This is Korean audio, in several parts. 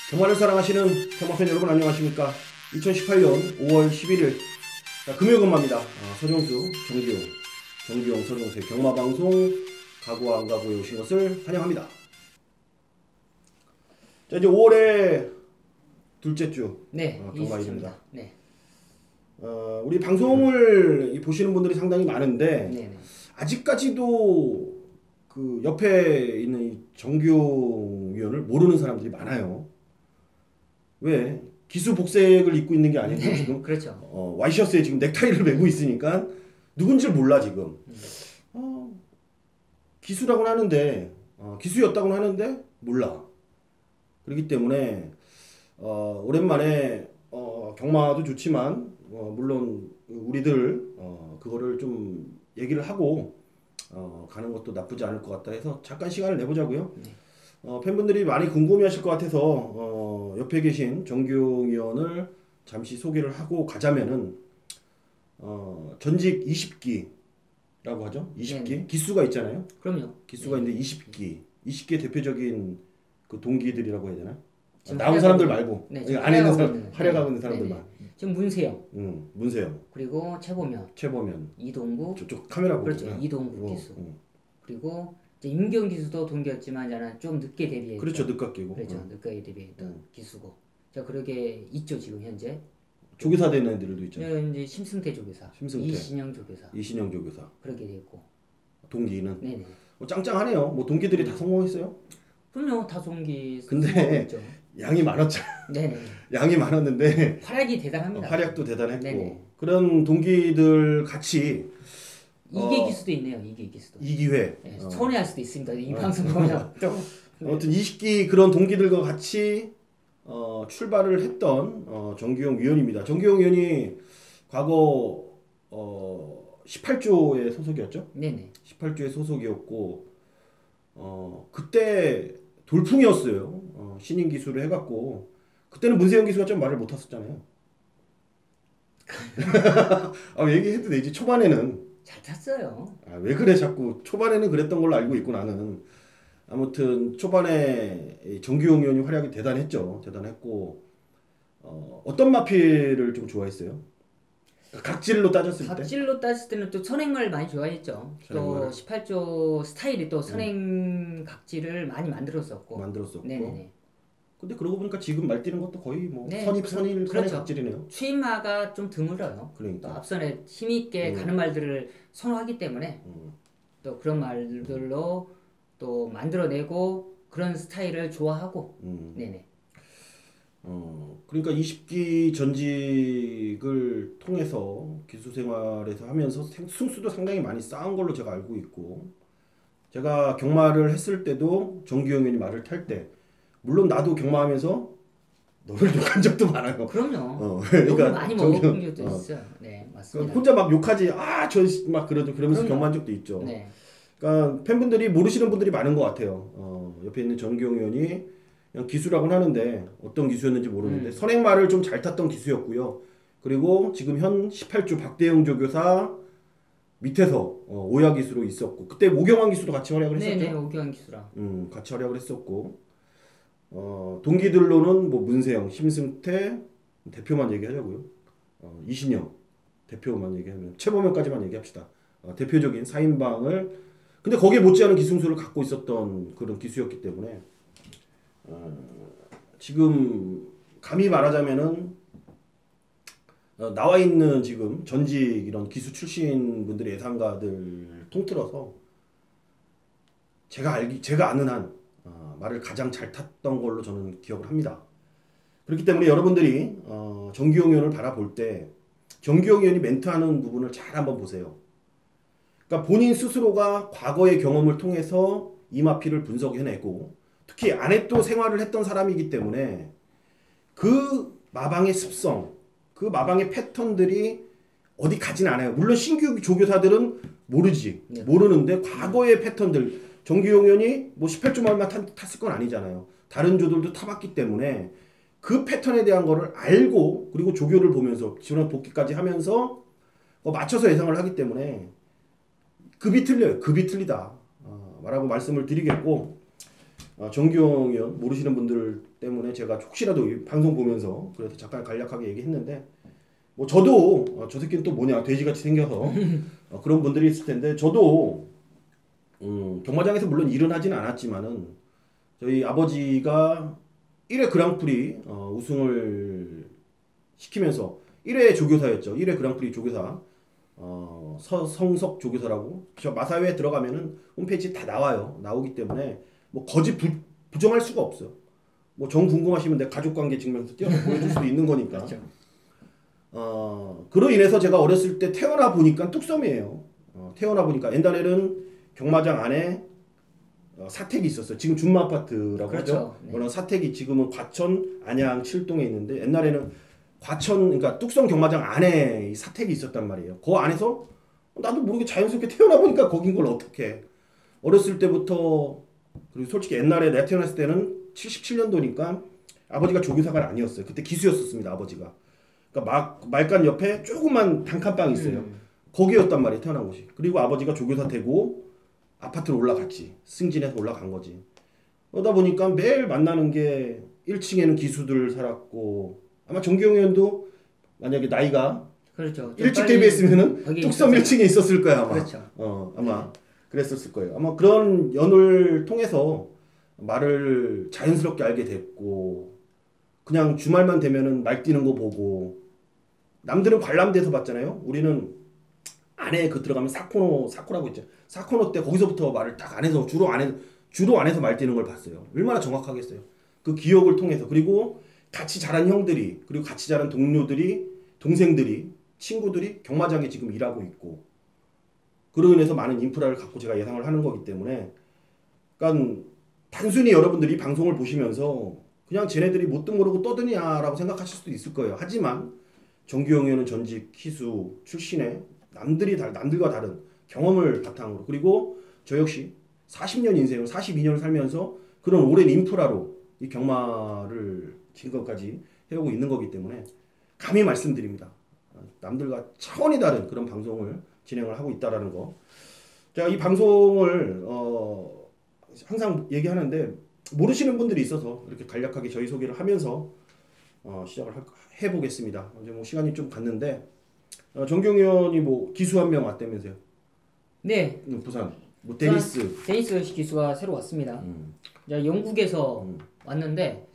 경마를 사랑하시는 경마팬 여러분 안녕하십니까. 2018년 5월 11일 금요일건마입니다. 서정수, 정기용, 서정수의 경마방송 가구와 안 가구에 오신 것을 환영합니다. 자, 이제 5월의 둘째 주 경마일입니다. 네. 우리 방송을 보시는 분들이 상당히 많은데 네네. 아직까지도 그 옆에 있는 이 정규용 위원을 모르는 사람들이 많아요. 왜? 기수 복색을 입고 있는 게 아니고 지금 그렇죠. 와이셔츠에 지금 넥타이를 메고 있으니까 누군지를 몰라 지금. 기수라고는 하는데 기수였다고는 하는데 몰라. 그렇기 때문에 오랜만에 경마도 좋지만 물론 우리들 그거를 좀 얘기를 하고 가는 것도 나쁘지 않을 것 같다 해서 잠깐 시간을 내보자고요. 네. 팬분들이 많이 궁금해하실 것 같아서 옆에 계신 정규용 위원을 잠시 소개를 하고 가자면은 전직 20기라고 하죠. 20기 네네. 기수가 있잖아요. 그럼요. 기수가 있는데 20기 대표적인 그 동기들이라고 해야 되나? 지금 나온 사람들 말고 네, 안에 있는 사람 있는, 활약하고 있는 사람들만. 지금 문세영, 문세영, 그리고 최보면, 이동구, 저쪽 카메라 보고. 그렇죠. 이동구 기수. 그리고 이제 임경 기수도 동기였지만 저는 좀 늦게 데뷔했죠. 그렇죠. 늦깎이고. 그렇죠. 늦게 데뷔했던 기수고. 자, 그러게 있죠 지금 현재. 조교사 되는 애들도 있잖아요. 이제 심승태 조교사, 이신영 조교사, 그렇게 됐고. 동기는. 네네. 짱짱하네요. 뭐 동기들이 다 성공했어요. 그럼요. 다 동기. 근데 양이 많았잖아. 네네. 양이 많았는데 활약이 대단합니다. 활약도 대단했고. 네네. 그런 동기들 같이 이기 기수도 있네요. 이기 기수도. 이기회. 네, 손해할 수도 있습니다. 이 방송 보면 또. 아무튼 20기 그런 동기들과 같이 출발을 했던 정규용 위원입니다. 정규용 위원이 과거 18조의 소속이었죠? 네네. 18조의 소속이었고 그때 돌풍이었어요. 신인 기수를 해갖고 그때는 문세영 기수가 좀 말을 못했었잖아요. 얘기해도 되지. 초반에는 잘 탔어요. 왜 그래 자꾸. 초반에는 그랬던 걸로 알고 있고 나는. 아무튼 초반에 정규용 의원이 활약이 대단했고 어떤 마필을 좀 좋아했어요? 각질로 따졌을 때? 각질로 따졌을 때는 또 선행을 많이 좋아했죠. 또 18조 스타일이 또 선행 각질을 많이 만들었었고. 네네네. 근데 그러고 보니까 지금 말뛰는 것도 거의 뭐 네, 선입 그렇죠. 각질이네요. 추임마가 좀 드물어요. 그러니까. 또 앞선에 힘있게 가는 말들을 선호하기 때문에 또 그런 말들로 또 만들어내고 그런 스타일을 좋아하고. 네네. 그러니까 20기 전직을 통해서 기수 생활에서 하면서 승수도 상당히 많이 쌓은 걸로 제가 알고 있고, 제가 경마를 했을 때도 정규용 의원이 말을 탈 때 물론 나도 경마하면서 너를 욕한 적도 많아요. 그럼요. 그러니까 많이 먹은 적도 있어요. 네, 맞습니다. 혼자 막 욕하지. 저 막 그러면서 경마한 적도 있죠. 네. 그러니까 팬분들이 모르시는 분들이 많은 것 같아요. 옆에 있는 정규용 의원이 그냥 기수라고는 하는데 어떤 기수였는지 모르는데 선행말을 좀 잘 탔던 기수였고요. 그리고 지금 현 18조 박대영 조교사 밑에서 오야 기수로 있었고, 그때 오경환 기수도 같이 활약을 했었죠. 네네, 오경환 기수랑 같이 활약을 했었고, 동기들로는 뭐 문세영, 심승태 대표만 얘기하자고요. 이신영 대표만 얘기하면 최보명까지만 얘기합시다. 대표적인 4인방을, 근데 거기에 못지않은 기승수를 갖고 있었던 그런 기수였기 때문에 지금 감히 말하자면은 나와 있는 지금 전직 이런 기수 출신 분들의 예상가들 통틀어서 제가 아는 한 말을 가장 잘 탔던 걸로 저는 기억을 합니다. 그렇기 때문에 여러분들이 정규용 의원을 바라볼 때 정규용 의원이 멘트하는 부분을 잘 한번 보세요. 그러니까 본인 스스로가 과거의 경험을 통해서 이 마필을 분석해내고, 특히 안에 또 생활을 했던 사람이기 때문에 그 마방의 습성, 그 마방의 패턴들이 어디 가진 않아요. 물론 신규 조교사들은 모르는데 과거의 패턴들, 정규용 의원이 뭐 18조 말만 탔을 건 아니잖아요. 다른 조들도 타봤기 때문에 그 패턴에 대한 거를 알고, 그리고 조교를 보면서 지원 복귀까지 하면서 맞춰서 예상을 하기 때문에 급이 틀려요. 급이 틀리다. 라고 말씀을 드리겠고, 정규영 의원 모르시는 분들 때문에 제가 혹시라도 이 방송 보면서 그래서 잠깐 간략하게 얘기했는데 뭐 저도 저 새끼는 또 뭐냐 돼지같이 생겨서 그런 분들이 있을 텐데 저도 경마장에서 물론 일은 하진 않았지만은 저희 아버지가 1회 그랑프리 우승을 시키면서 1회 조교사였죠. 1회 그랑프리 조교사 성석 조교사라고 저 마사회에 들어가면은 홈페이지 다 나와요. 나오기 때문에 뭐 거짓 부정할 수가 없어요. 뭐 정 궁금하시면 내 가족관계 증명서 띄어서 보여줄 수도 있는 거니까. 그렇죠. 그로 인해서 제가 어렸을 때 태어나 보니까 뚝섬이에요. 태어나 보니까 옛날에는 경마장 안에 사택이 있었어요. 지금 준마 아파트라고 그렇죠. 하죠. 네. 그런 사택이 지금은 과천, 안양, 칠동에 있는데 옛날에는 과천 그러니까 뚝섬 경마장 안에 이 사택이 있었단 말이에요. 그 안에서 나도 모르게 자연스럽게 태어나 보니까 거긴 걸 어떻게 어렸을 때부터 그리고 솔직히 옛날에 내가 태어났을 때는 77년도니까 아버지가 조교사가 아니었어요. 그때 기수였었습니다. 아버지가. 그러니까 말간 옆에 조그만 단칸방이 있어요. 거기였단 말이에요. 태어난 곳이. 그리고 아버지가 조교사 되고 아파트로 올라갔지. 승진해서 올라간 거지. 그러다 보니까 매일 만나는 게 1층에는 기수들 살았고 아마 정기영 의원도 만약에 나이가 그렇죠. 일찍 데뷔했으면은 뚝섬 1층에 있었을 거야 아마. 그렇죠. 아마 그랬었을 거예요. 아마 그런 연을 통해서 말을 자연스럽게 알게 됐고 그냥 주말만 되면은 말 뛰는 거 보고 남들은 관람돼서 봤잖아요. 우리는 안에 그 들어가면 사코라고 있죠. 사코노 때 거기서부터 말을 딱 안에서 주로 안에서 말 뛰는 걸 봤어요. 얼마나 정확하겠어요. 그 기억을 통해서 그리고 같이 자란 형들이 그리고 같이 자란 동료들이 동생들이 친구들이 경마장에 지금 일하고 있고 그로 인해서 많은 인프라를 갖고 제가 예상을 하는 거기 때문에 그러니까 단순히 여러분들이 방송을 보시면서 그냥 쟤네들이 뭣도 모르고 떠드냐라고 생각하실 수도 있을 거예요. 하지만 정규영 의원은 전직 희수 출신의 남들과 다른 경험을 바탕으로 그리고 저 역시 40년 인생을 42년을 살면서 그런 오랜 인프라로 이 경마를 지금까지 해오고 있는 거기 때문에 감히 말씀드립니다. 남들과 차원이 다른 그런 방송을 진행을 하고 있다라는 거. 제가 이 방송을 항상 얘기하는데 모르시는 분들이 있어서 이렇게 간략하게 저희 소개를 하면서 시작을 해보겠습니다. 이제 뭐 시간이 좀 갔는데 정경 의원이 뭐 기수 한 명 왔다면서요? 네. 부산 뭐 데니스 기수가 새로 왔습니다. 이제 영국에서 왔는데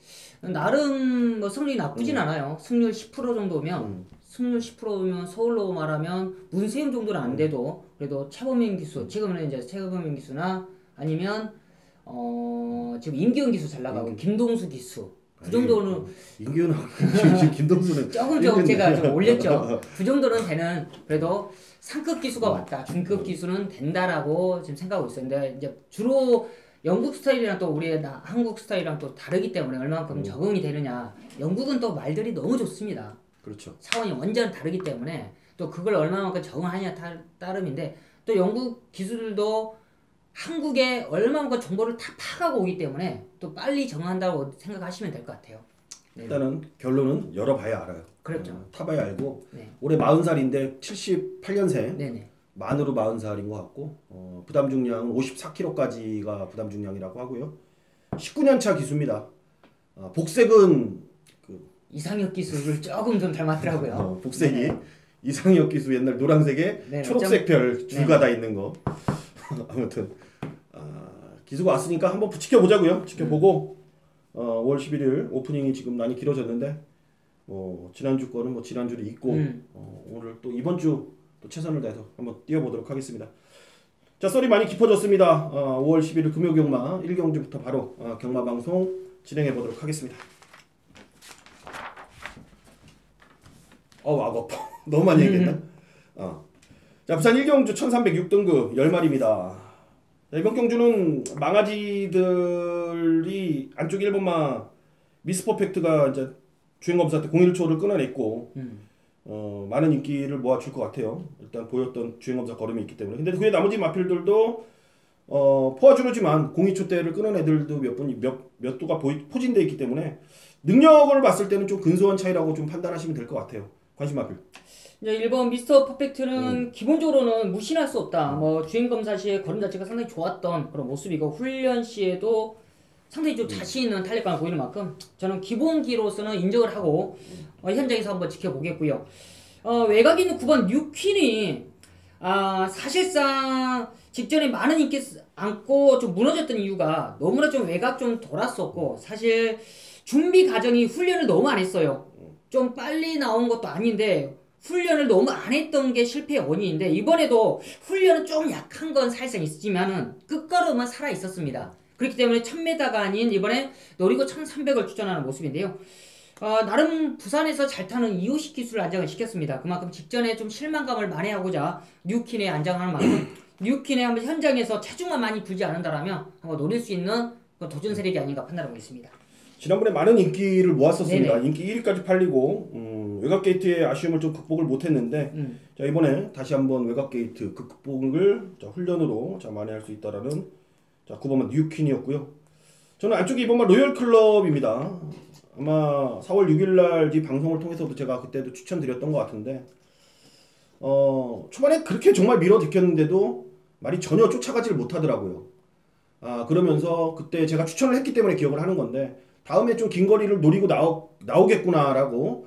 나름 뭐 승률이 나쁘진 않아요. 승률 10% 정도면 승률 10%면 서울로 말하면 문세윤 정도는 안 돼도 그래도 최범민 기수 지금은 이제 최범민 기수나 아니면 지금 임기훈 기수 잘 나가고 김동수 기수 그 정도는 임기훈 김동수는 조금 제가 좀 올렸죠. 그 정도는 되는 그래도 상급 기수가 왔다. 중급 기수는 된다라고 지금 생각하고 있었는데 이제 주로 영국 스타일이랑 또 우리 한국 스타일이랑 또 다르기 때문에 얼마만큼 적응이 되느냐. 영국은 또 말들이 너무 좋습니다. 그렇죠. 차원이 완전 다르기 때문에 또 그걸 얼마만큼 적응하냐 따름인데 또 영국 기수들도 한국에 얼마만큼 정보를 다 파가고 오기 때문에 또 빨리 적응한다고 생각하시면 될 것 같아요. 네. 일단은 결론은 열어봐야 알아요. 그렇죠. 타봐야 알고 네. 올해 40살인데 78년생 네네. 만으로 40살인 것 같고 부담 중량은 54kg까지가 부담 중량이라고 하고요. 19년차 기수입니다. 복색은 이상혁 기수를 조금 좀 닮았더라고요. 복색이 네네. 이상혁 기수 옛날 노란색에 네네. 초록색 별 줄가 네네. 다 있는 거. 아무튼 기수가 왔으니까 한번 지켜보자고요. 지켜보고 5월 11일 오프닝이 지금 많이 길어졌는데 지난주 거는 뭐 지난주를 잊고 오늘 또 이번 주 또 최선을 다해서 한번 뛰어보도록 하겠습니다. 자, 썰이 많이 깊어졌습니다. 5월 11일 금요 경마 1경주부터 바로 경마 방송 진행해 보도록 하겠습니다. 아파. 너무 많이 얘기했나? 자, 부산 1경주 1306등급 10마리입니다. 이번 경주는 망아지들이 안쪽 1번마 미스 퍼펙트가 이제 주행검사 때 01초를 끊어냈고 많은 인기를 모아줄 것 같아요. 일단 보였던 주행검사 걸음이 있기 때문에. 근데 그의 나머지 마필들도 포화주로지만 02초 때를 끊은 애들도 몇 도가 포진되어 있기 때문에 능력을 봤을 때는 좀 근소한 차이라고 좀 판단하시면 될 것 같아요. 관심 마필. 이제 1번 미스터 퍼펙트는 기본적으로는 무시할 수 없다. 뭐 주행 검사 시에 걸음 자체가 상당히 좋았던 그런 모습이고 훈련 시에도 상당히 좀 자신 있는 탄력감을 보이는 만큼 저는 기본기로서는 인정을 하고 현장에서 한번 지켜보겠고요. 외곽에 있는 9번 뉴퀸이 사실상 직전에 많은 인기 안고 좀 무너졌던 이유가 너무나 좀 외곽 좀 돌았었고 사실 준비 과정이 훈련을 너무 안 했어요. 좀 빨리 나온 것도 아닌데 훈련을 너무 안 했던 게 실패의 원인인데 이번에도 훈련은 좀 약한 건 사실상 있지만은 끝걸음은 살아 있었습니다. 그렇기 때문에 1000m가 아닌 이번에 노리고 1300을 추천하는 모습인데요. 나름 부산에서 잘 타는 250 기술을 안정을 시켰습니다. 그만큼 직전에 좀 실망감을 만회하고자 뉴킨에 안정하는 만큼 뉴킨에 한번 현장에서 체중만 많이 두지 않는다라면 한번 노릴 수 있는 도전 세력이 아닌가 판단하고 있습니다. 지난번에 많은 인기를 모았었습니다. 네네. 인기 1위까지 팔리고 외곽 게이트의 아쉬움을 좀 극복을 못했는데 자, 이번에 다시 한번 외곽 게이트 그 극복을 훈련으로 만회할 수 있다라는 9번만 뉴퀸이었고요. 저는 안쪽에 이번만 로열 클럽입니다. 아마 4월 6일날 이 방송을 통해서도 제가 그때도 추천드렸던 것 같은데 초반에 그렇게 정말 밀어붙였는데도 말이 전혀 쫓아가지를 못하더라고요. 그러면서 그때 제가 추천을 했기 때문에 기억을 하는 건데 다음에 좀 긴 거리를 노리고 나오겠구나라고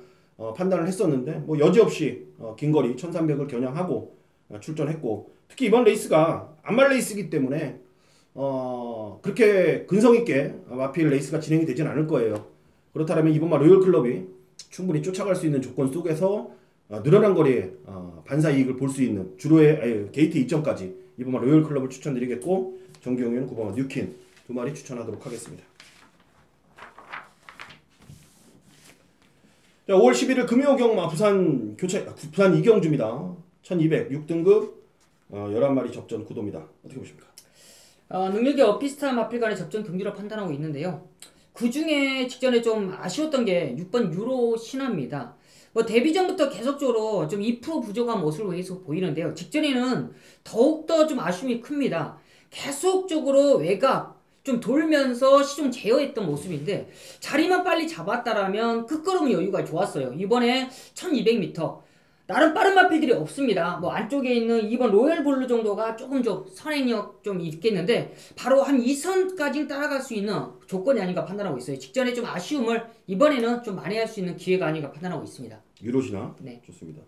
판단을 했었는데 뭐 여지없이 긴 거리 1300을 겨냥하고 출전했고 특히 이번 레이스가 안말 레이스이기 때문에 그렇게 근성 있게 마필 레이스가 진행이 되진 않을 거예요. 그렇다면 이번만 로열 클럽이 충분히 쫓아갈 수 있는 조건 속에서 늘어난 거리에 반사 이익을 볼 수 있는 주로의 게이트 이점까지 이번만 로열 클럽을 추천드리겠고 정기용이는 9번만 뉴킨 두 마리 추천하도록 하겠습니다. 자, 5월 11일 금요경마 부산 이경주입니다. 1200 6등급 11마리 접전 구도입니다. 어떻게 보십니까? 능력이 비슷한 마필 간의 접전 경주로 판단하고 있는데요. 그 중에 직전에 좀 아쉬웠던 게 6번 유로 신화입니다. 데뷔 전부터 계속적으로 좀 2% 부족한 모습을 계속 보이는데요. 직전에는 더욱더 좀 아쉬움이 큽니다. 계속적으로 외곽 좀 돌면서 시종 제어했던 모습인데 자리만 빨리 잡았다라면 끝걸음 여유가 좋았어요. 이번에 1200m 나름 빠른 마필들이 없습니다. 안쪽에 있는 2번 로열 블루 정도가 조금 좀 선행력 좀 있겠는데 바로 한 2선까지 따라갈 수 있는 조건이 아닌가 판단하고 있어요. 직전에 좀 아쉬움을 이번에는 좀 만회할 수 있는 기회가 아닌가 판단하고 있습니다. 유로시나? 네. 좋습니다.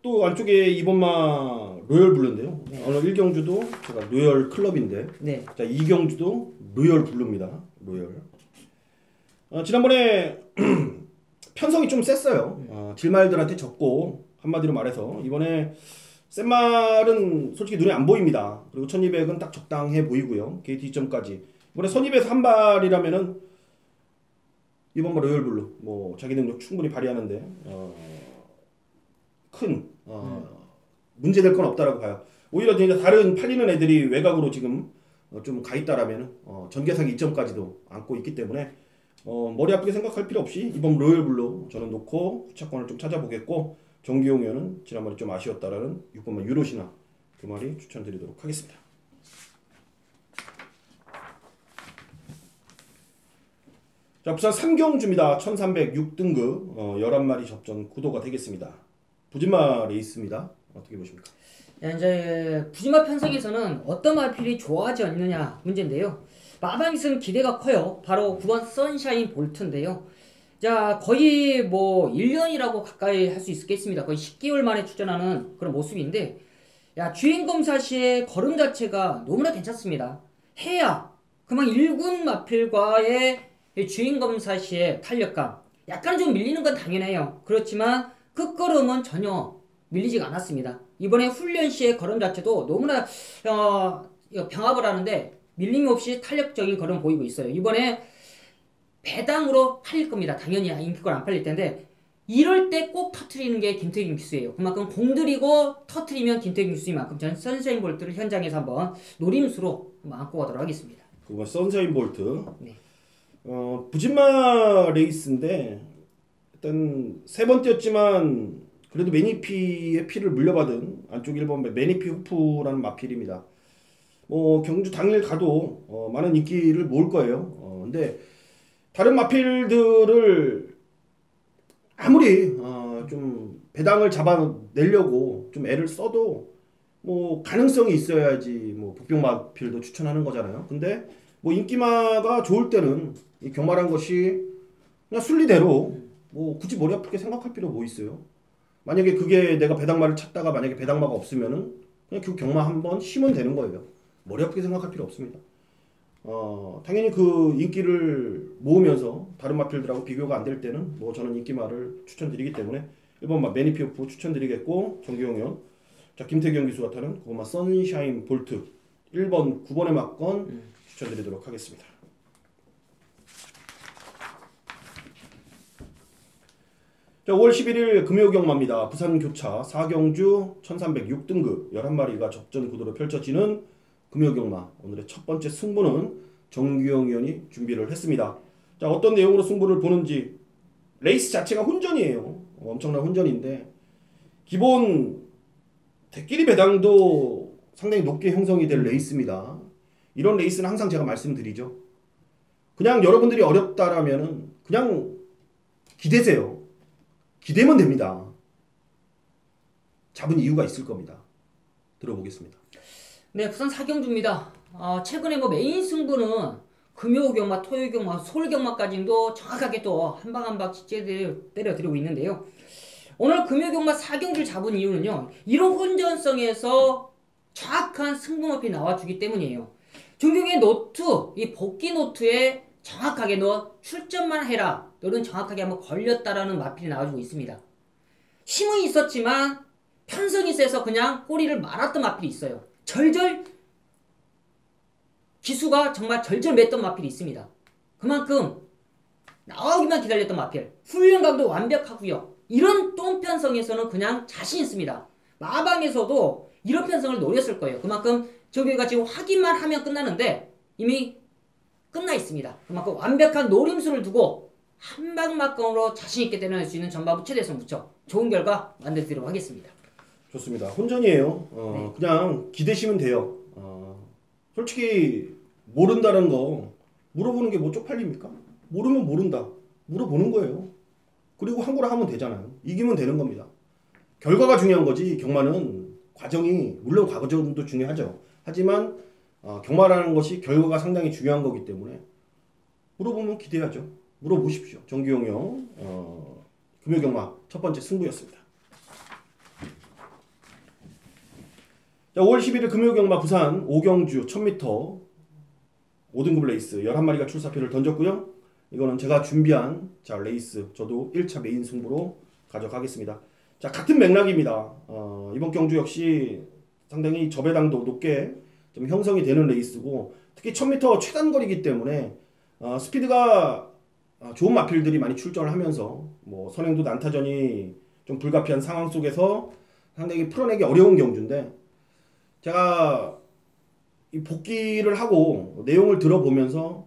또 안쪽에 이번마 로열 블루인데요. 네. 오늘 1경주도 제가 로열 클럽인데 네. 자 2경주도 로열 블루입니다. 로열. 지난번에 편성이 좀 셌어요. 질말들한테 졌고 한마디로 말해서 이번에 센 말은 솔직히 눈에 안 보입니다. 그리고 1200은 딱 적당해 보이고요. 게이트 2점까지 이번에 선입에서 한 발이라면은 이번마 로열 블루 자기 능력 충분히 발휘하는데 큰 문제될 건 없다라고 봐요. 오히려 이제 다른 팔리는 애들이 외곽으로 지금 좀 가 있다라면 전개사기 2점까지도 안고 있기 때문에 머리 아프게 생각할 필요 없이 이번 로열 블루 저는 놓고 후차권을 좀 찾아보겠고 정기용 의원은 지난번에 좀 아쉬웠다라는 6번만 유로시나 두 마리 추천드리도록 하겠습니다. 자, 부산 삼경주입니다. 1300 6등급 11마리 접전 구도가 되겠습니다. 부진마 레이스입니다. 어떻게 보십니까? 이제 부진마 편성에서는 어떤 마필이 좋아하지 않느냐 문제인데요. 마방에서는 기대가 커요. 바로 9번 선샤인 볼트인데요. 자, 거의 1년이라고 가까이 할 수 있겠습니다. 거의 10개월 만에 출전하는 그런 모습인데 주행검사 시의 걸음 자체가 너무나 괜찮습니다. 해야 그만 1군 마필과의 주행검사 시의 탄력감 약간 좀 밀리는 건 당연해요. 그렇지만 끝걸음은 전혀 밀리지가 않았습니다. 이번에 훈련 시의 걸음 자체도 너무나 병합을 하는데 밀림 없이 탄력적인 걸음 보이고 있어요. 이번에 배당으로 팔릴 겁니다. 당연히 인기권 안 팔릴 텐데 이럴 때 꼭 터트리는 게 김태균 기수예요. 그만큼 공들이고 터트리면 김태균 기수인 만큼 저는 선샤인 볼트를 현장에서 한번 노림수로 안고 가도록 하겠습니다. 그거 선샤인 볼트. 네. 부진마 레이스인데 일단 세 번 뛰었지만 그래도 매니피의 피를 물려받은 안쪽 1번 매니피 후프라는 마필입니다. 경주 당일 가도 많은 인기를 모을 거예요. 근데 다른 마필들을 아무리 좀 배당을 잡아내려고 좀 애를 써도 가능성이 있어야지 복병 마필도 추천하는 거잖아요. 근데 뭐 인기마가 좋을 때는 이 경마란 것이 그냥 순리대로 뭐 굳이 머리 아프게 생각할 필요 뭐 있어요. 만약에 그게 내가 배당마를 찾다가 만약에 배당마가 없으면은 그냥 그 경마 한번 쉬면 되는 거예요. 머리 아프게 생각할 필요 없습니다. 당연히 그 인기를 모으면서 다른 마필들하고 비교가 안 될 때는 뭐 저는 인기마를 추천드리기 때문에 1번 매니피오프 추천드리겠고 정규영 의원, 자 김태경 기수가 타는 그거마 선샤인 볼트 1번 9번의 막건 추천드리도록 하겠습니다. 자, 5월 11일 금요경마입니다. 부산교차 4경주 1306등급 11마리가 접전 구도로 펼쳐지는 금요경마. 오늘의 첫 번째 승부는 정규영 의원이 준비를 했습니다. 자, 어떤 내용으로 승부를 보는지. 레이스 자체가 혼전이에요. 엄청난 혼전인데 기본 대끼리 배당도 상당히 높게 형성이 될 레이스입니다. 이런 레이스는 항상 제가 말씀드리죠. 그냥 여러분들이 어렵다라면은 그냥 기대세요. 기대면 됩니다. 잡은 이유가 있을 겁니다. 들어보겠습니다. 네, 부산 사경주입니다. 최근에 뭐 메인 승부는 금요경마, 토요경마, 서울경마까지도 정확하게 또 한 방 한 방 때려드리고 있는데요. 오늘 금요경마 사경주를 잡은 이유는요. 이런 혼전성에서 정확한 승부마필이 나와주기 때문이에요. 종경의 노트, 이 복귀 노트에 정확하게 너 출전만 해라. 너는 정확하게 한번 걸렸다라는 마필이 나와주고 있습니다. 힘은 있었지만 편성이 세서 그냥 꼬리를 말았던 마필이 있어요. 절절 기수가 정말 절절 맸던 마필이 있습니다. 그만큼 나오기만 기다렸던 마필. 훈련감도 완벽하고요. 이런 똥 편성에서는 그냥 자신 있습니다. 마방에서도 이런 편성을 노렸을 거예요. 그만큼 저기가 지금 확인만 하면 끝나는데 이미 끝나 있습니다. 그만큼 완벽한 노림수를 두고 한방막건으로 자신있게 때려낼 수 있는 전반부 최대성 무척 좋은 결과 만들도록 하겠습니다. 좋습니다. 혼전이에요. 네. 그냥 기대시면 돼요. 솔직히 모른다는 거 물어보는 게 뭐 쪽팔립니까? 모르면 모른다. 물어보는 거예요. 그리고 항고를 하면 되잖아요. 이기면 되는 겁니다. 결과가 중요한 거지 경마는 과정이 물론 과정도 중요하죠. 하지만 경마라는 것이 결과가 상당히 중요한 거기 때문에 물어보면 기대하죠. 물어보십시오. 정규영 형 금요경마 첫 번째 승부였습니다. 자, 5월 11일 금요경마 부산 5경주 1000m 5등급 레이스 11마리가 출사표를 던졌고요. 이거는 제가 준비한 레이스 저도 1차 메인 승부로 가져가겠습니다. 자, 같은 맥락입니다. 이번 경주 역시 상당히 저배당도 높게 좀 형성이 되는 레이스고 특히 1000m 최단거리이기 때문에 스피드가 좋은 마필들이 많이 출전을 하면서 뭐 선행도 난타전이 좀 불가피한 상황 속에서 상당히 풀어내기 어려운 경주인데 제가 이 복귀를 하고 내용을 들어보면서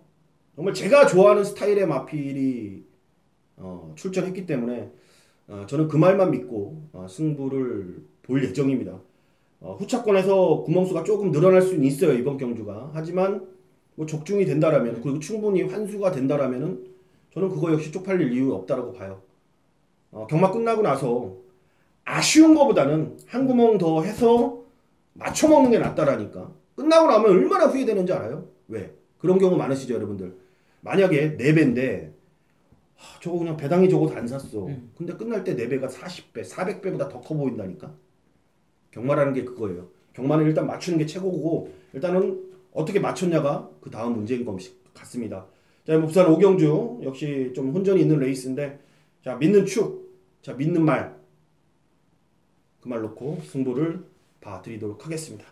정말 제가 좋아하는 스타일의 마필이 출전했기 때문에 저는 그 말만 믿고 승부를 볼 예정입니다. 후차권에서 구멍수가 조금 늘어날 수는 있어요. 이번 경주가. 하지만 뭐 적중이 된다라면 그리고 충분히 환수가 된다라면은 저는 그거 역시 쪽팔릴 이유 없다라고 봐요. 경마 끝나고 나서 아쉬운 거보다는 한 구멍 더 해서 맞춰먹는 게 낫다라니까. 끝나고 나면 얼마나 후회되는지 알아요? 왜? 그런 경우 많으시죠 여러분들. 만약에 4배인데 저거 그냥 배당이 적어도 안 샀어. 근데 끝날 때 4배가 40배, 400배보다 더 커 보인다니까. 경마라는 게 그거예요. 경마는 일단 맞추는 게 최고고 일단은 어떻게 맞췄냐가 그 다음 문제인 것 같습니다. 자, 부산 5경주 역시 좀 혼전이 있는 레이스인데 자, 믿는 축, 자, 믿는 말 그 말 놓고 승부를 봐드리도록 하겠습니다.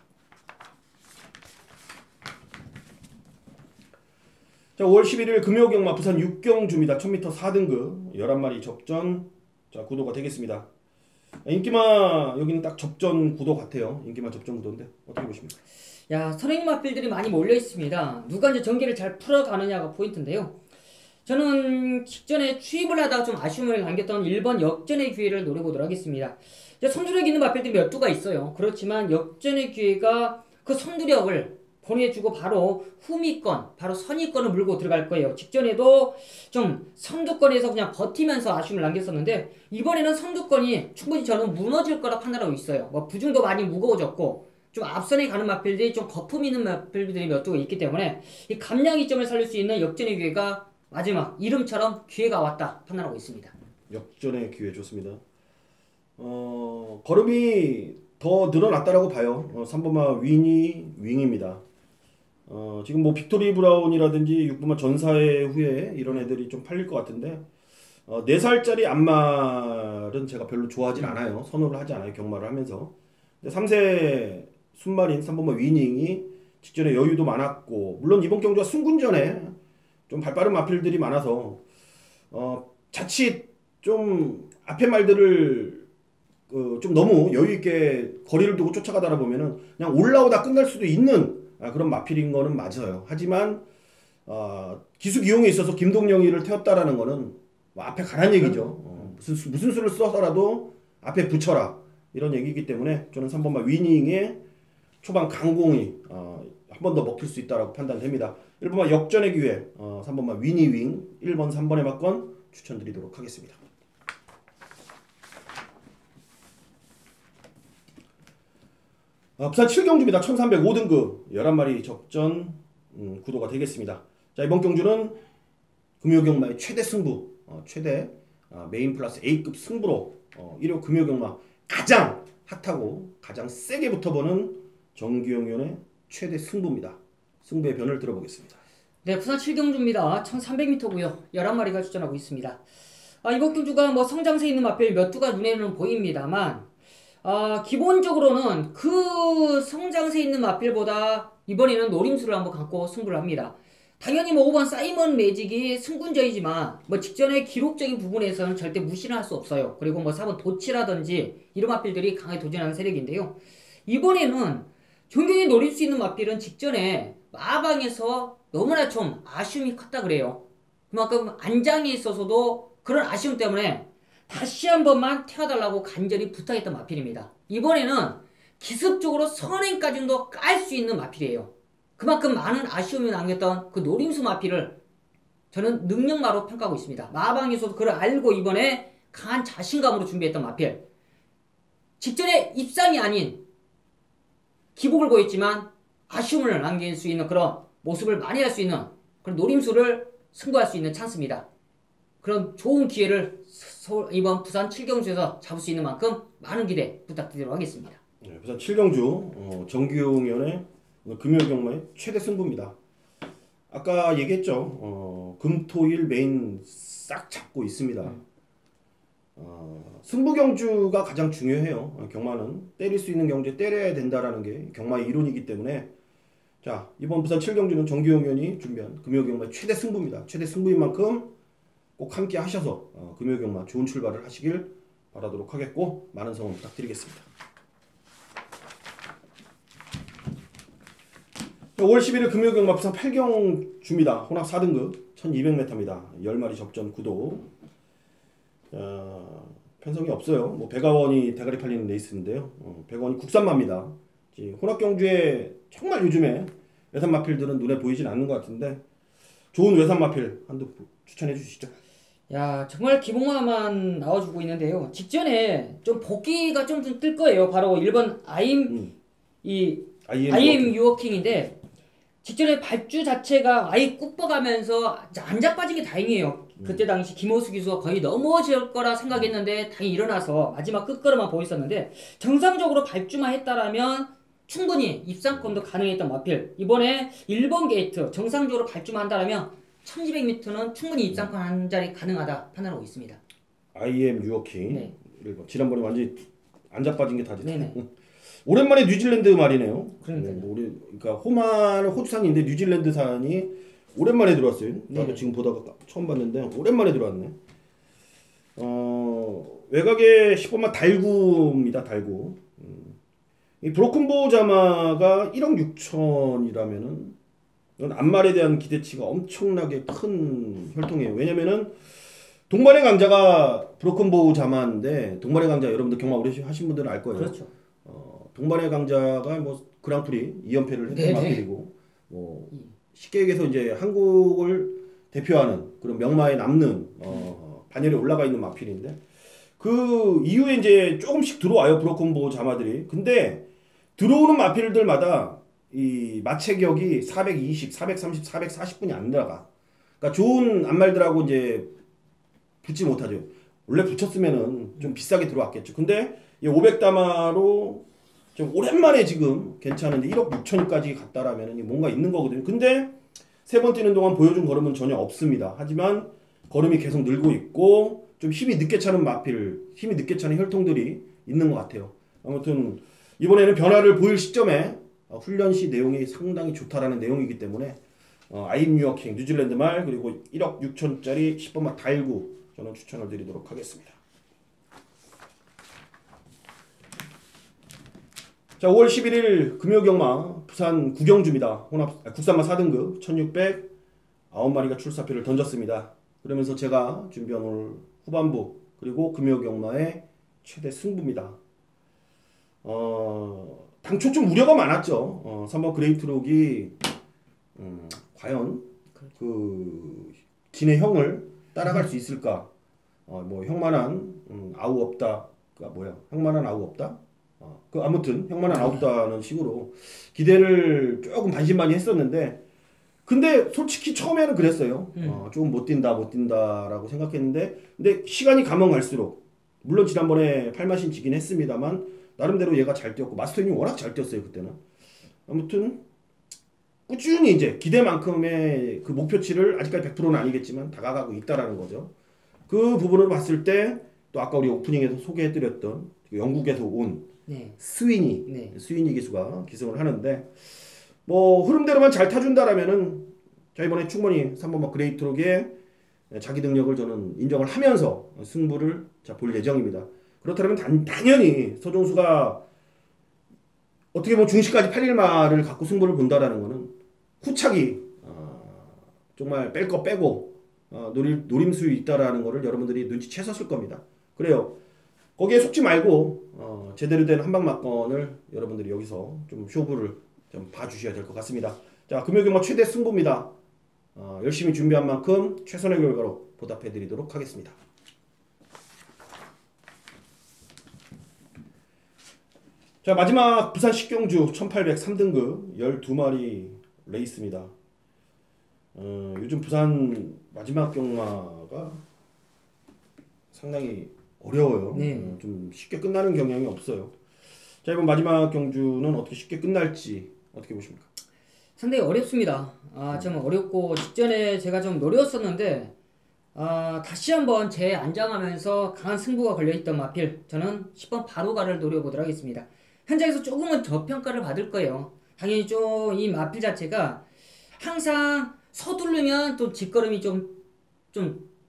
자, 5월 11일 금요경마 부산 6경주입니다. 1000m 4등급 11마리 접전 자 구도가 되겠습니다. 인기마 여기는 딱 접전 구도 같아요. 인기마 접전 구도인데 어떻게 보십니까? 야, 선행 마필들이 많이 몰려 있습니다. 누가 이제 전개를 잘 풀어가느냐가 포인트인데요. 저는 직전에 추입을 하다가 좀 아쉬움을 남겼던 1번 역전의 기회를 노려보도록 하겠습니다. 선두력 있는 마필들이 몇 두가 있어요. 그렇지만 역전의 기회가 그 선두력을 보내주고 바로 후미권, 바로 선위권을 물고 들어갈 거예요. 직전에도 좀 선두권에서 그냥 버티면서 아쉬움을 남겼었는데 이번에는 선두권이 충분히 저는 무너질 거라 판단하고 있어요. 뭐 부중도 많이 무거워졌고 좀 앞선에 가는 마필들이 좀 거품 있는 마필들이 몇 두가 있기 때문에 이 감량 이점을 살릴 수 있는 역전의 기회가 마지막 이름처럼 기회가 왔다 판단하고 있습니다. 역전의 기회 좋습니다. 걸음이 더 늘어났다라고 봐요. 3번마 위니 윙입니다. 지금 뭐 빅토리 브라운이라든지 6번마 전사의 후에 이런 애들이 좀 팔릴 것 같은데 4살짜리 안말은 제가 별로 좋아하진 않아요. 선호를 하지 않아요. 경마를 하면서. 근데 3세 순말인 3번마 위닝이 직전에 여유도 많았고 물론 이번 경주가 승군전에 좀 발빠른 마필들이 많아서 자칫 좀 앞에 말들을 좀 너무 여유 있게 거리를 두고 쫓아가다 보면은 그냥 올라오다 끝날 수도 있는 그런 마필인 거는 맞아요. 하지만 기수 기용에 있어서 김동영이를 태웠다라는 거는 뭐 앞에 가란 얘기죠. 무슨 수를 써서라도 앞에 붙여라 이런 얘기이기 때문에 저는 3번마 위닝의 초반 강공이 한 번 더 먹힐 수 있다라고 판단됩니다. 1번마 역전의 기회 3번마 위니 윙 1번 3번의 막건 추천드리도록 하겠습니다. 부산 7경주입니다. 1305등급 11마리 접전 구도가 되겠습니다. 자, 이번 경주는 금요경마의 최대 승부 최대 메인 플러스 A급 승부로 1호 금요경마 가장 핫하고 가장 세게 붙어보는 정규영 위원의 최대 승부입니다. 승부의 변을 들어보겠습니다. 네, 부산 7경주입니다. 1300m고요. 11마리가 출전하고 있습니다. 이번 경주가 뭐 성장세 있는 마필 몇 두가 눈에는 보입니다만 기본적으로는 그 성장세 있는 마필보다 이번에는 노림수를 한번 갖고 승부를 합니다. 당연히 뭐 5번 사이먼 매직이 승군저이지만 뭐 직전의 기록적인 부분에서는 절대 무시를 할 수 없어요. 그리고 뭐 4번 도치라든지 이런 마필들이 강하게 도전하는 세력인데요. 이번에는 존경이 노릴 수 있는 마필은 직전에 마방에서 너무나 좀 아쉬움이 컸다 그래요. 그만큼 안장에 있어서도 그런 아쉬움 때문에 다시 한 번만 태워달라고 간절히 부탁했던 마필입니다. 이번에는 기습적으로 선행까지도 깔 수 있는 마필이에요. 그만큼 많은 아쉬움이 남겼던 그 노림수 마필을 저는 능력마로 평가하고 있습니다. 마방에서도 그걸 알고 이번에 강한 자신감으로 준비했던 마필. 직전에 입상이 아닌 기복을 보였지만 아쉬움을 남길 수 있는 그런 모습을 많이 할 수 있는 그런 노림수를 승부할 수 있는 찬스입니다. 그런 좋은 기회를 이번 부산 7경주에서 잡을 수 있는 만큼 많은 기대 부탁드리도록 하겠습니다. 네, 부산 7경주 정규용 위원의 금요경마의 최대 승부입니다. 아까 얘기했죠. 금토일 메인 싹 잡고 있습니다. 승부 경주가 가장 중요해요. 경마는 때릴 수 있는 경주에 때려야 된다라는 게 경마의 이론이기 때문에 자, 이번 부산 7경주는 정규용 위원이 준비한 금요경마의 최대 승부입니다. 최대 승부인 만큼 꼭 함께 하셔서 금요경마 좋은 출발을 하시길 바라도록 하겠고 많은 성원 부탁드리겠습니다. 5월 11일 금요경마 부산 8경주입니다. 혼합 4등급 1200m입니다. 10마리 접전 구도. 편성이 없어요. 뭐 백아원이 대가리 팔리는 레이스인데요. 백아원이 국산마입니다. 혼합 경주에 정말 요즘에 외산 마필들은 눈에 보이진 않는 것 같은데 좋은 외산 마필 한두 추천해 주시죠. 야, 정말 기봉마만 나와주고 있는데요. 직전에 좀 복귀가 좀 뜰 거예요. 바로 1번 IM 유워킹인데 직전에 발주 자체가 아예 꾹 뻗가면서 안 자빠진 게 다행이에요. 그때 당시 김호수 기수가 거의 넘어질 거라 생각했는데 다행히 일어나서 마지막 끝걸음만 보였었는데 정상적으로 발주만 했다라면 충분히 입상권도 가능했던 마필. 이번에 1번 게이트 정상적으로 발주만 한다라면 1200m는 충분히 입상권 한 자리 가능하다 판단하고 있습니다. IM 유워킹. 네. 1번. 지난번에 완전히 안 자빠진 게 다지. 네네. 오랜만에 뉴질랜드 말이네요. 그러니까요. 네, 그러니까 호마는 호주산인데 뉴질랜드산이 오랜만에 들어왔어요. 나도 지금 보다가 처음 봤는데 오랜만에 들어왔네. 외곽에 10번만 달구입니다. 달구. 이 브로큰보 자마가 1억 6천이라면은 이건 안말에 대한 기대치가 엄청나게 큰 혈통이에요. 왜냐면은 동반의 강자가 브로큰보 자마인데 동반의 강자 여러분들 경마 오래 하신 분들은 알 거예요. 그렇죠. 동반의 강자가 뭐 그랑프리 2연패를 했던 마필이고 뭐 쉽게 얘기해서 이제 한국을 대표하는 그런 명마에 남는 반열에 올라가 있는 마필인데 그 이후에 이제 조금씩 들어와요 브로큰보 자마들이. 근데 들어오는 마필들마다 이 마체격이 420, 430, 440분이 안 들어가. 그러니까 좋은 안말들하고 이제 붙지 못하죠. 원래 붙였으면은 좀 비싸게 들어왔겠죠. 근데 이 500다마로 좀 오랜만에 지금 괜찮은데 1억 6천까지 갔다라면 뭔가 있는 거거든요. 근데 세 번 뛰는 동안 보여준 걸음은 전혀 없습니다. 하지만 걸음이 계속 늘고 있고 좀 힘이 늦게 차는 마필, 힘이 늦게 차는 혈통들이 있는 것 같아요. 아무튼 이번에는 변화를 보일 시점에 훈련 시 내용이 상당히 좋다라는 내용이기 때문에 아임 뉴어킹 뉴질랜드 말 그리고 1억 6천짜리 10번마 달구 저는 추천을 드리도록 하겠습니다. 자, 5월 11일 금요경마 부산 구경주입니다. 국산마 4등급 1600 9마리가 출사표를 던졌습니다. 그러면서 제가 준비한 오늘 후반부 그리고 금요경마의 최대 승부입니다. 당초 좀 우려가 많았죠. 3번 그레이트록이 과연 그 진의 형을 따라갈 수 있을까? 뭐 형만한 아우 없다. 뭐야? 형만한 아우 없다? 아무튼 형만한 아우 없다는 식으로 기대를 조금 반신반의 했었는데 근데 솔직히 처음에는 그랬어요. 조금 못 뛴다라고 생각했는데 근데 시간이 가면 갈수록 물론 지난번에 8마신 지긴 했습니다만 나름대로 얘가 잘 뛰었고 마스터님이 워낙 잘 뛰었어요 그때는. 아무튼 꾸준히 이제 기대만큼의 그 목표치를 아직까지 100%는 아니겠지만 다가가고 있다라는 거죠. 그 부분으로 봤을 때 또 아까 우리 오프닝에서 소개해드렸던 영국에서 온 스위니 기수가 기승을 하는데 뭐 흐름대로만 잘 타준다라면은 자 이번에 충분히 3번마 그레이트록의 자기 능력을 저는 인정을 하면서 승부를 볼 예정입니다. 그렇다면 당연히 서종수가 어떻게 보면 중시까지 8일 말을 갖고 승부를 본다라는 거는 후차기 정말 뺄 거 빼고 노림수 있다라는 거를 여러분들이 눈치채셨을 겁니다. 그래요. 거기에 속지 말고 제대로 된 한방막건을 여러분들이 여기서 좀 쇼부를 좀 봐주셔야 될 것 같습니다. 자, 금요경마 최대 승부입니다. 열심히 준비한 만큼 최선의 결과로 보답해드리도록 하겠습니다. 자, 마지막 부산 식경주 1800 3등급 12마리 레이스입니다. 요즘 부산 마지막 경마가 상당히 어려워요. 좀 쉽게 끝나는 경향이 없어요. 자, 이번 마지막 경주는 어떻게 쉽게 끝날지 어떻게 보십니까? 상당히 어렵습니다. 좀 어렵고 직전에 제가 좀 노렸었는데 다시 한번 재안장하면서 강한 승부가 걸려있던 마필 저는 10번 바로가를 노려보도록 하겠습니다. 현장에서 조금은 저평가를 받을 거예요. 당연히 좀 이 마필 자체가 항상 서두르면 또 뒷걸음이 좀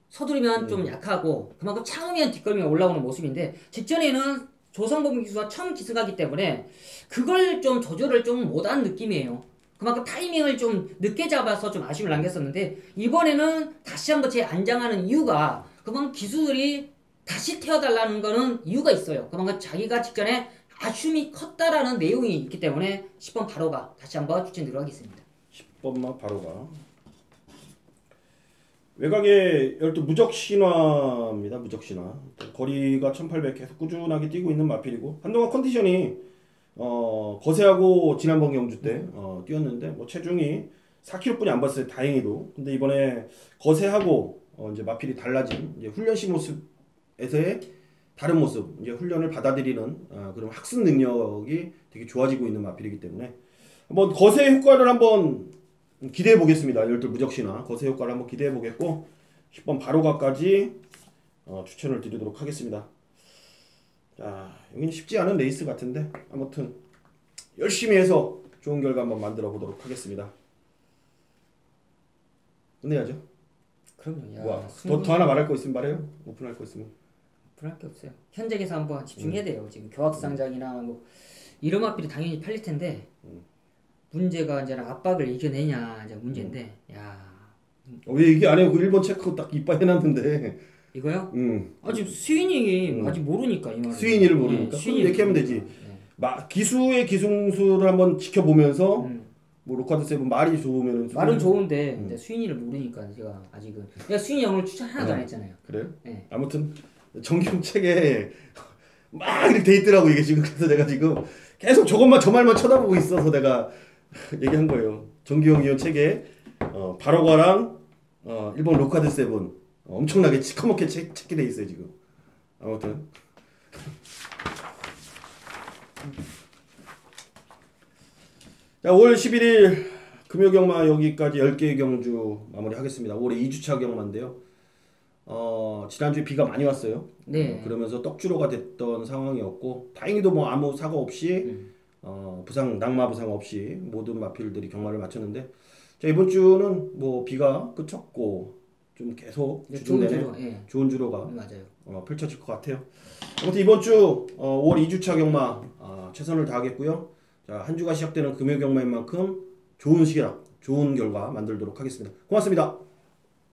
서두르면 좀 약하고 그만큼 참으면 뒷걸음이 올라오는 모습인데 직전에는 조성범 기수가 처음 기승하기 때문에 그걸 좀 조절을 좀 못한 느낌이에요. 그만큼 타이밍을 좀 늦게 잡아서 좀 아쉬움을 남겼었는데 이번에는 다시 한번 재안장하는 이유가 그만큼 기수들이 다시 태워달라는 거는 이유가 있어요. 그만큼 자기가 직전에 아쉬움이 컸다라는 내용이 있기 때문에 10번 바로가 다시 한번 추천드리도록 하겠습니다. 10번만 바로가 외곽의 12 무적신화입니다. 무적신화 거리가 1800 계속 꾸준하게 뛰고 있는 마필이고 한동안 컨디션이 거세하고 지난번 경주 때 뛰었는데 뭐 체중이 4kg뿐이 안 봤어요. 다행히도. 근데 이번에 거세하고 이제 마필이 달라진 이제 훈련시 모습에서의 다른 모습 이제 훈련을 받아들이는 그런 학습 능력이 되게 좋아지고 있는 마필이기 때문에 한번 거세 효과를 한번 기대해 보겠습니다. 12 무적신화 거세 효과를 한번 기대해 보겠고 10번 바로가까지 추천을 드리도록 하겠습니다. 자, 여기는 쉽지 않은 레이스 같은데 아무튼 열심히 해서 좋은 결과 한번 만들어 보도록 하겠습니다. 끝내야죠. 그럼요. 더 하나 말할 거 있으면 말해요. 오픈할 거 있으면. 오픈할 게 없어요. 현장에서 한번 집중해야 돼요. 지금 교학상장이나 뭐 이런 마필이 당연히 팔릴 텐데 문제가 이제 압박을 이겨내냐 이제 문제인데 왜 얘기 안 해요? 그 1번 체크 딱 이빨 해놨는데 이거요? 아직 수인이 아직 모르니까 이 말은. 수인이를 모르니까. 이렇게 하면 되지. 기수의 기승수를 한번 지켜보면서 뭐 로카드 세븐 말이 좋으면 말은 좋은데 이제 수인이를 모르니까 제가 아직은 내가 수인이 형을 추천 하나도 안 했잖아요. 그래요? 네. 아무튼 정규 책에 막 이렇게 돼 있더라고 이게 지금. 그래서 내가 지금 계속 저것만 저 말만 쳐다보고 있어서 내가 얘기한 거예요. 정기용 의원 책에 바로과랑 일본 로카드 세븐 엄청나게 시커멓게 찾게 돼 있어요 지금. 아무튼 자, 5월 11일 금요경마 여기까지 10개의 경주 마무리하겠습니다. 올해 2주차 경마인데요. 지난주에 비가 많이 왔어요. 네. 그러면서 떡주로가 됐던 상황이었고 다행히도 뭐 아무 사고 없이 낙마 부상 없이 모든 마필들이 경마를 마쳤는데 자, 이번 주는 뭐 비가 그쳤고 좀 계속 주중 내내 좋은 주로가 맞아요. 펼쳐질 것 같아요. 아무튼 이번 주 5월 2주차 경마 최선을 다하겠고요. 자, 한 주가 시작되는 금요 경마인 만큼 좋은 시기라 좋은 결과 만들도록 하겠습니다. 고맙습니다.